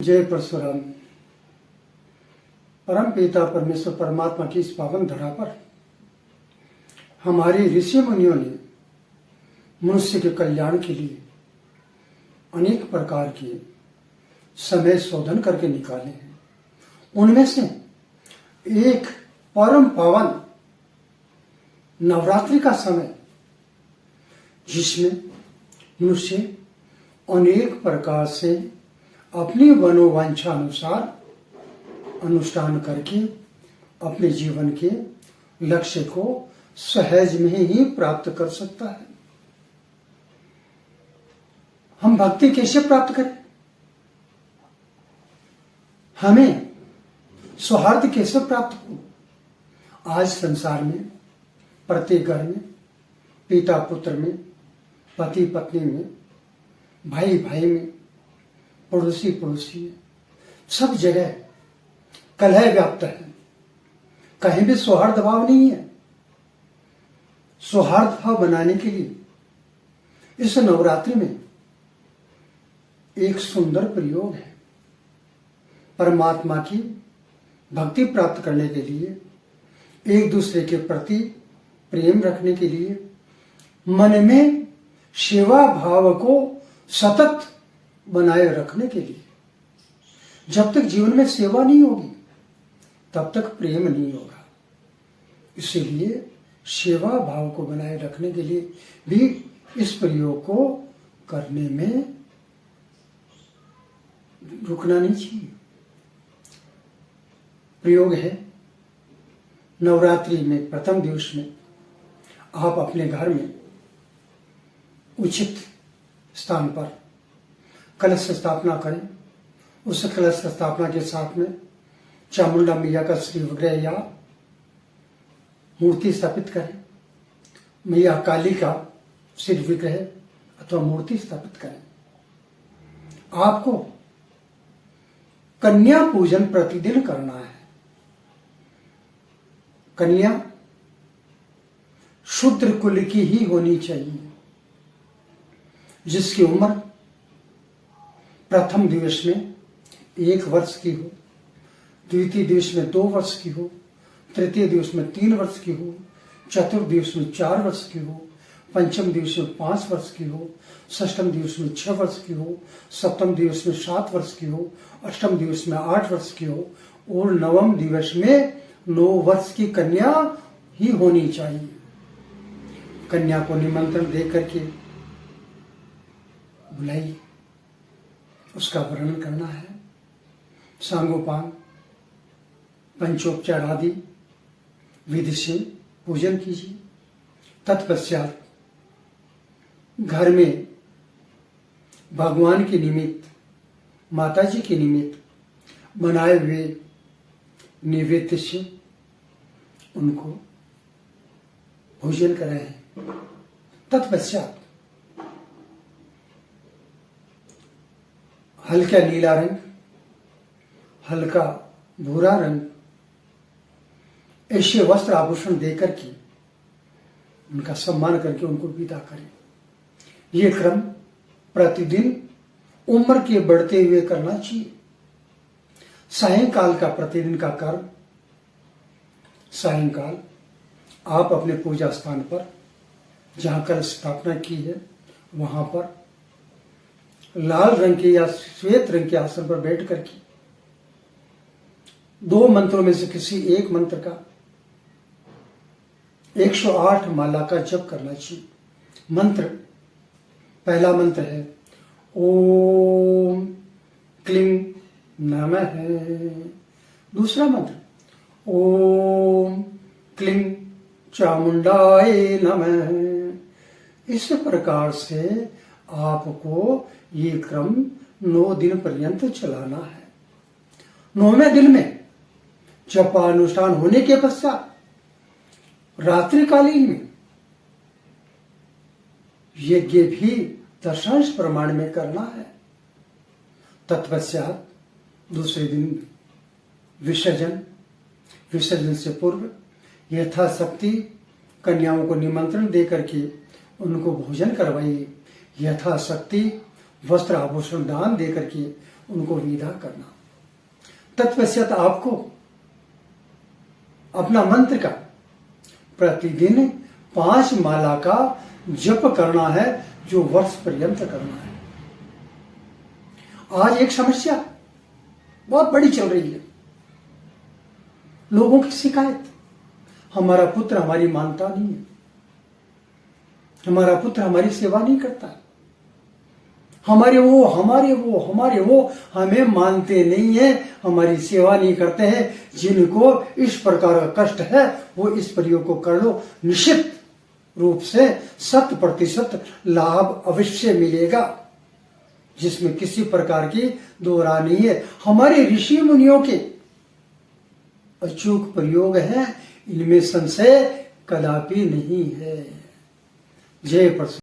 जय परशुराम। परम पिता परमेश्वर परमात्मा की इस पावन धरा पर हमारे ऋषि मुनियों ने मनुष्य के कल्याण के लिए अनेक प्रकार के समय शोधन करके निकाले हैं। उनमें से एक परम पावन नवरात्रि का समय, जिसमें मनुष्य अनेक प्रकार से अपनी मनोवांछा अनुसार अनुष्ठान करके अपने जीवन के लक्ष्य को सहज में ही प्राप्त कर सकता है। हम भक्ति कैसे प्राप्त करें? हमें सौहार्द कैसे प्राप्त हो? आज संसार में प्रत्येक घर में, पिता पुत्र में, पति पत्नी में, भाई भाई में, पड़ोसी पड़ोसी में, सब जगह कलह व्याप्त है। कहीं भी सौहार्द भाव नहीं है। सौहार्द भाव बनाने के लिए इस नवरात्रि में एक सुंदर प्रयोग है। परमात्मा की भक्ति प्राप्त करने के लिए, एक दूसरे के प्रति प्रेम रखने के लिए, मन में सेवा भाव को सतत बनाए रखने के लिए। जब तक जीवन में सेवा नहीं होगी तब तक प्रेम नहीं होगा। इसीलिए सेवा भाव को बनाए रखने के लिए भी इस प्रयोग को करने में रुकना नहीं चाहिए। प्रयोग है, नवरात्रि में प्रथम दिवस में आप अपने घर में उचित स्थान पर कलश स्थापना करें। उस कलश स्थापना के साथ में चामुंडा मैया का श्री विग्रह या मूर्ति स्थापित करें। मैया काली का श्री विग्रह अथवा मूर्ति स्थापित करें। आपको कन्या पूजन प्रतिदिन करना है। कन्या शूद्र कुल की ही होनी चाहिए, जिसकी उम्र प्रथम दिवस में 1 वर्ष की हो, द्वितीय दिवस में 2 वर्ष की हो, तृतीय दिवस में 3 वर्ष की हो, चतुर्थ दिवस में 4 वर्ष की हो, पंचम दिवस में 5 वर्ष की हो, षष्ठम दिवस में 6 वर्ष की हो, सप्तम दिवस में 7 वर्ष की हो, अष्टम दिवस में 8 वर्ष की हो और नवम दिवस में 9 वर्ष की कन्या ही होनी चाहिए। कन्या को निमंत्रण दे करके बुलाइए, उसका वर्णन करना है। सांगोपांग पंचोपचार आदि विधि से पूजन कीजिए। तत्पश्चात घर में भगवान के निमित्त, माता जी के निमित्त बनाए हुए नैवेद्य से उनको भोजन कराएं। तत्पश्चात हल्का नीला रंग, हल्का भूरा रंग, ऐसे वस्त्र आभूषण देकर के उनका सम्मान करके उनको विदा करें। ये क्रम प्रतिदिन उम्र के बढ़ते हुए करना चाहिए। सायंकाल का प्रतिदिन का कर्म, सायंकाल आप अपने पूजा स्थान पर जहां कलश स्थापना की है वहां पर लाल रंग के या श्वेत रंग के आसन पर बैठ करके 2 मंत्रों में से किसी एक मंत्र का 108 माला का जप करना चाहिए। मंत्र, पहला मंत्र है ओम क्लीं नमः। दूसरा मंत्र ओम क्लीं चामुंडाय नमः। इस प्रकार से आपको ये क्रम 9 दिन पर्यंत चलाना है। 9वें दिन में जपानुष्ठान होने के पश्चात रात्रिकालीन में यज्ञ भी दशांश प्रमाण में करना है। तत्पश्चात दूसरे दिन विसर्जन से पूर्व यथाशक्ति कन्याओं को निमंत्रण दे करके उनको भोजन करवाइए। यथाशक्ति वस्त्र आभूषण दान दे करके उनको विदा करना। तत्पश्चात आपको अपना मंत्र का प्रतिदिन 5 माला का जप करना है, जो वर्ष पर्यंत करना है। आज एक समस्या बहुत बड़ी चल रही है, लोगों की शिकायत, हमारा पुत्र हमारी मानता नहीं है, हमारा पुत्र हमारी सेवा नहीं करता, हमारे वो हमें मानते नहीं है, हमारी सेवा नहीं करते हैं। जिनको इस प्रकार का कष्ट है वो इस प्रयोग को कर लो, निश्चित रूप से 100% लाभ अवश्य मिलेगा, जिसमें किसी प्रकार की दो राय नहीं है। हमारे ऋषि मुनियों के अचूक प्रयोग है, इनमें संशय कदापि नहीं है। जय प्रसन्न।